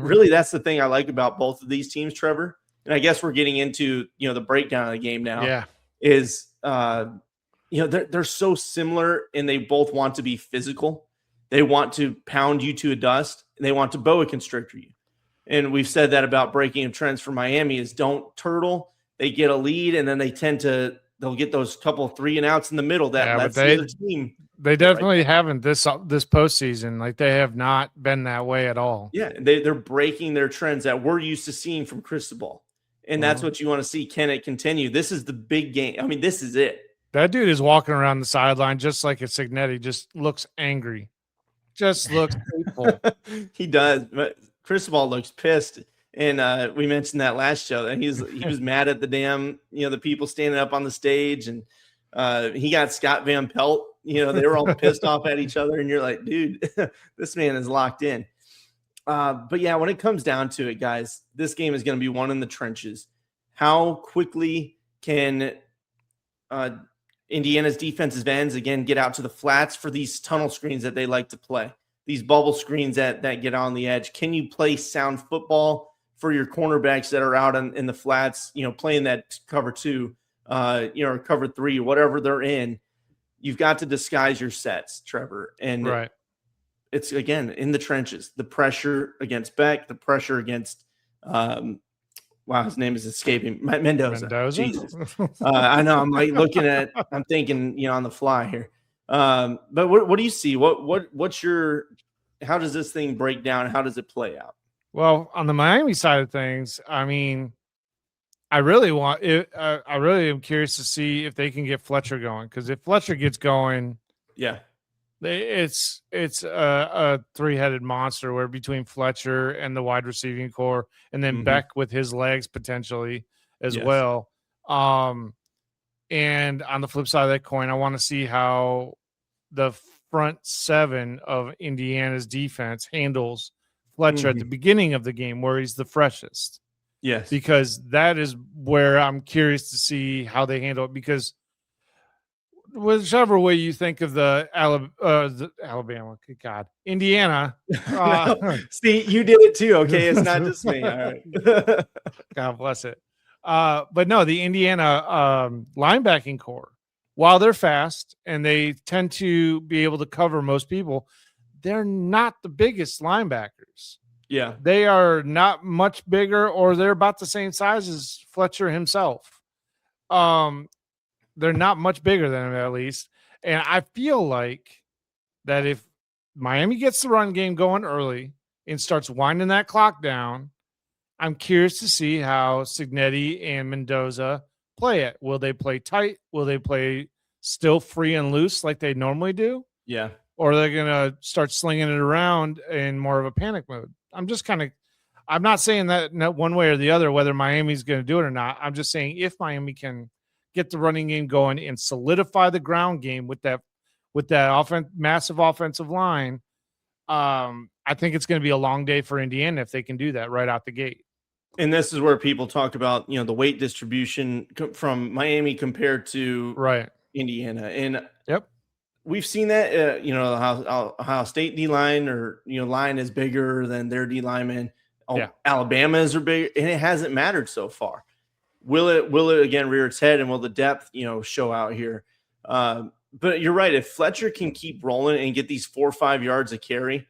really, that's the thing I like about both of these teams, Trevor. And I guess we're getting into, the breakdown of the game now. Yeah. Is, they're so similar, and they both want to be physical. They want to pound you to a dust, and they want to boa constrictor you. And we've said that about breaking of trends for Miami is don't turtle. They get a lead, and then they'll get those couple of 3 and outs in the middle that lets the other team. They definitely haven't this postseason. Like, they have not been that way at all. Yeah, they're breaking their trends that we're used to seeing from Cristobal. And that's what you want to see. Can it continue? This is the big game. I mean, this is it. That dude is walking around the sideline just like a Signetti, just looks angry. Just looks hateful. He does. But Cristobal looks pissed. And we mentioned that last show that he was mad at the damn, the people standing up on the stage. And he got Scott Van Pelt. They were all pissed off at each other. And you're like, dude, this man is locked in. But yeah, when it comes down to it, guys, this game is going to be won in the trenches. How quickly can Indiana's defensive ends again get out to the flats for these tunnel screens that they like to play, these bubble screens that get on the edge? Can you play sound football for your cornerbacks that are out in the flats, playing that cover 2, or cover 3, whatever they're in? You've got to disguise your sets, Trevor. And right. It's, again, in the trenches. The pressure against Beck, the pressure against his name is escaping. Mendoza. Jesus. I know. I'm like I'm thinking, on the fly here. But what do you see? How does this thing break down? How does it play out? Well, on the Miami side of things, I mean, I really am curious to see if they can get Fletcher going. Because if Fletcher gets going, yeah. It's a 3-headed monster where between Fletcher and the wide receiving core, and then Beck with his legs potentially as well. And on the flip side of that coin, I want to see how the front 7 of Indiana's defense handles Fletcher at the beginning of the game, where he's the freshest. Yes, because that is where I'm curious to see how they handle it. Because whichever way you think of the Alabama, good God, Indiana. See, you did it too. Okay, it's not just me. All right. God bless it. But no, the Indiana linebacking core, while they're fast and they tend to be able to cover most people, they're not the biggest linebackers. Yeah, they are not much bigger, or they're about the same size as Fletcher himself. They're not much bigger than him, at least. And I feel like that if Miami gets the run game going early and starts winding that clock down, I'm curious to see how Signetti and Mendoza play it. Will they play tight? Will they play still free and loose like they normally do? Yeah. Or are they going to start slinging it around in more of a panic mode? I'm not saying that one way or the other, whether Miami's going to do it or not. I'm just saying if Miami can get the running game going and solidify the ground game with that massive offensive line, I think it's going to be a long day for Indiana if they can do that right out the gate. And this is where people talk about, the weight distribution from Miami compared to Indiana. And we've seen that, how Ohio State D-line or, line is bigger than their D-lineman. Alabama's are big, and it hasn't mattered so far. Will it again rear its head, and will the depth, show out here? But you're right. If Fletcher can keep rolling and get these 4 or 5 yards of carry,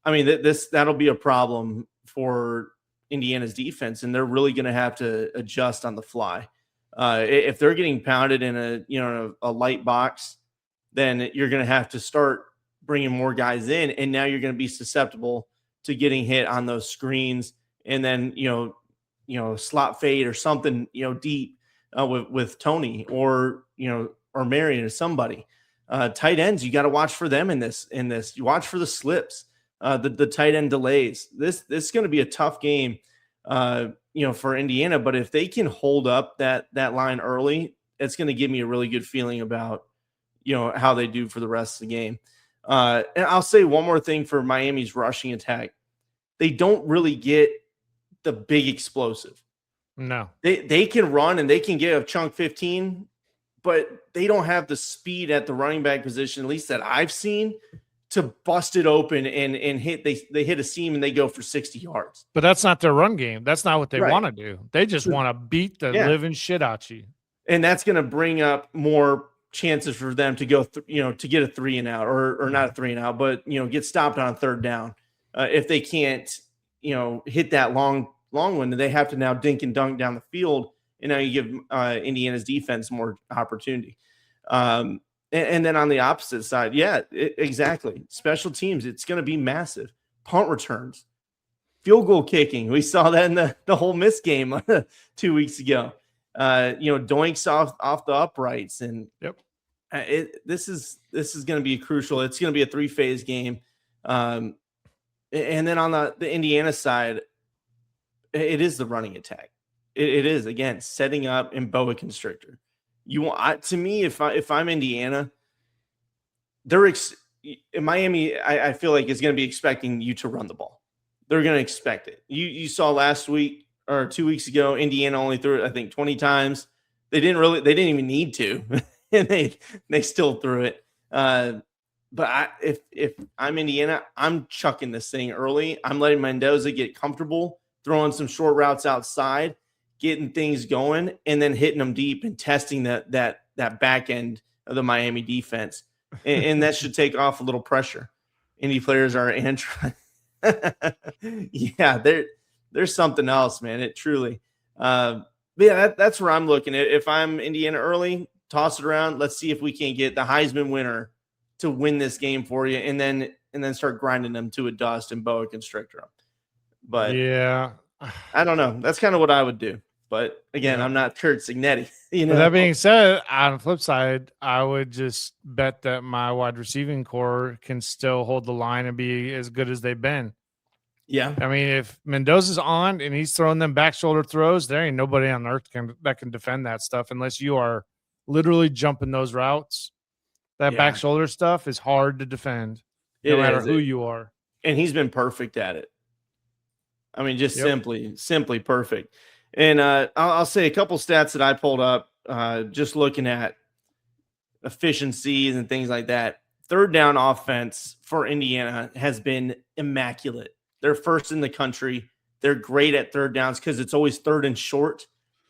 I mean, that'll be a problem for Indiana's defense, and they're really going to have to adjust on the fly. If they're getting pounded in a light box, then you're going to have to start bringing more guys in, and now you're going to be susceptible to getting hit on those screens, and then slot fade or something deep with Tony or Marion or somebody. Tight ends, you got to watch for them in this. You watch for the slips, the tight end delays. This is going to be a tough game, for Indiana. But if they can hold up that line early, it's going to give me a really good feeling about how they do for the rest of the game. And I'll say one more thing for Miami's rushing attack. They don't really get the big explosive. No. They can run and they can get a chunk 15, but they don't have the speed at the running back position, at least that I've seen, to bust it open and hit. They hit a seam and they go for 60 yards. But that's not their run game. That's not what they want to do. They just want to beat the living shit out you. And that's going to bring up more chances for them to go, to get a 3 and out or not a 3 and out, but, get stopped on 3rd down. If they can't, hit that long one, they have to now dink and dunk down the field. And now you give Indiana's defense more opportunity. And then on the opposite side, exactly. Special teams, it's going to be massive. Punt returns, field goal kicking. We saw that in the whole Miss game 2 weeks ago. Doinks off the uprights, and this is going to be crucial. It's going to be a 3-phase game. And then on the Indiana side, it is the running attack. It is, again, setting up and boa constrictor. To me, if I'm Indiana, in Miami, I feel like is going to be expecting you to run the ball. They're going to expect it. You saw last week or 2 weeks ago, Indiana only threw it, I think, 20 times. They didn't even need to, and they still threw it. But if I'm Indiana, I'm chucking this thing early. I'm letting Mendoza get comfortable, throwing some short routes outside, getting things going, and then hitting them deep and testing that back end of the Miami defense. And that should take off a little pressure. Indy players are there's something else, man. It truly. That's where I'm looking at. If I'm Indiana early, toss it around. Let's see if we can get the Heisman winner to win this game for you, and then start grinding them to a dust and boa constrictor them. But I don't know. That's kind of what I would do. But again, I'm not Kurt Signetti. But that being said, on the flip side, I would just bet that my wide receiving core can still hold the line and be as good as they've been. Yeah. I mean, if Mendoza's on and he's throwing them back shoulder throws, there ain't nobody on earth that can defend that stuff unless you are literally jumping those routes. That back shoulder stuff is hard to defend no matter who you are. And he's been perfect at it. I mean, just simply perfect. And I'll say a couple stats that I pulled up just looking at efficiencies and things like that. 3rd down offense for Indiana has been immaculate. They're first in the country. They're great at 3rd downs because it's always 3rd and short,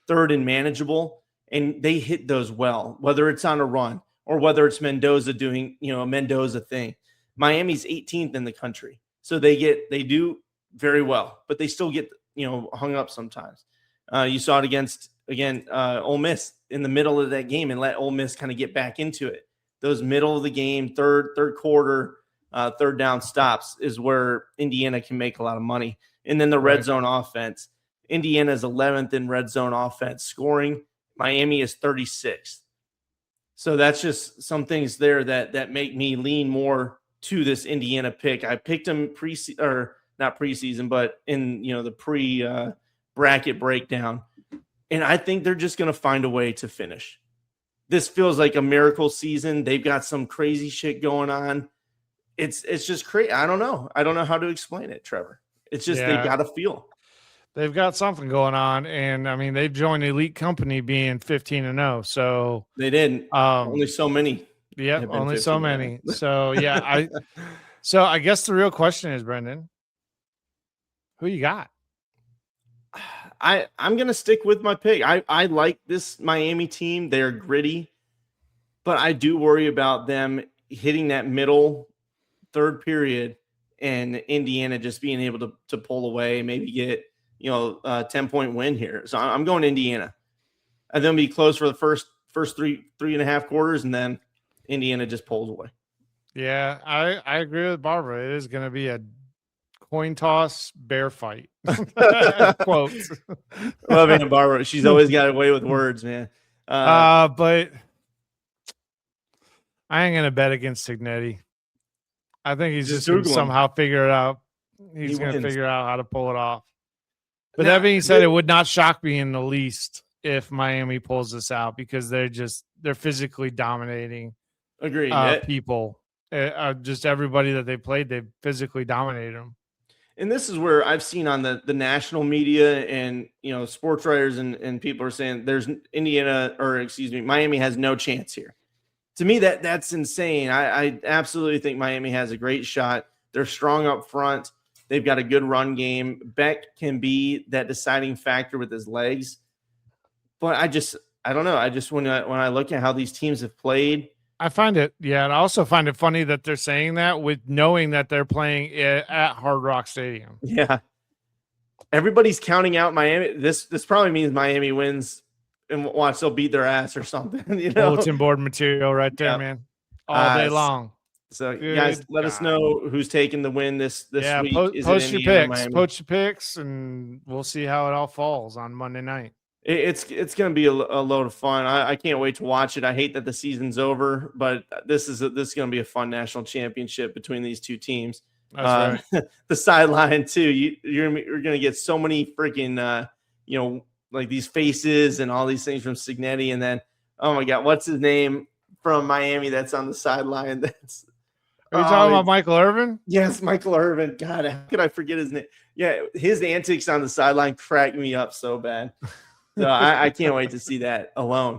3rd and manageable, and they hit those well, whether it's on a run or whether it's Mendoza doing, a Mendoza thing. Miami's 18th in the country. So they do very well, but they still get, hung up sometimes. You saw it against, Ole Miss in the middle of that game and let Ole Miss kind of get back into it. Those middle of the game, third quarter, 3rd down stops is where Indiana can make a lot of money. And then the red zone offense. Indiana's 11th in red zone offense scoring. Miami is 36th. So that's just some things there that make me lean more to this Indiana pick. I picked them not preseason, but in the pre bracket breakdown. And I think they're just going to find a way to finish. This feels like a miracle season. They've got some crazy shit going on. It's just crazy. I don't know how to explain it, Trevor. It's just they got a feel. They've got something going on, and I mean they've joined elite company being 15-0. So they didn't. Only so many. Yeah, only so many. So I guess the real question is, Brenden, who you got? I'm gonna stick with my pick. I like this Miami team. They're gritty, but I do worry about them hitting that middle 3rd period and Indiana just being able to pull away, maybe get a 10-point win here. So I'm going Indiana. And then be close for the first 3.5 quarters, and then Indiana just pulls away. Yeah, I agree with Barbara. It is going to be a coin toss bear fight. Quotes. Love Aunt Barbara. She's always got a way with words, man. But I ain't going to bet against Signetti. I think he's just going to somehow figure it out. He's going to figure out how to pull it off. But that being said, it would not shock me in the least if Miami pulls this out because they're physically dominating. Agreed. People. Just everybody that they played, they physically dominated them. And this is where I've seen on the national media and, sports writers and people are saying there's Miami has no chance here to me, that's insane. I absolutely think Miami has a great shot. They're strong up front. They've got a good run game. Beck can be that deciding factor with his legs. But I don't know. I just when I look at how these teams have played, I find it, yeah, and I also find it funny that they're saying that with knowing that they're playing at Hard Rock Stadium. Yeah, everybody's counting out Miami. This probably means Miami wins and watch they'll beat their ass or something. Bulletin board material right there, man, all day long. So guys, let us know who's taking the win this week. Post your picks, post your picks, and we'll see how it all falls on Monday night. It's going to be a load of fun. I can't wait to watch it. I hate that the season's over, but this is going to be a fun national championship between these two teams. That's right. The sideline too. You're going to get so many freaking like these faces and all these things from Cignetti, and then oh my God, what's his name from Miami that's on the sideline? Are you talking about Michael Irvin? Yes, Michael Irvin. God, how could I forget his name? Yeah, his antics on the sideline cracked me up so bad. So I can't wait to see that alone.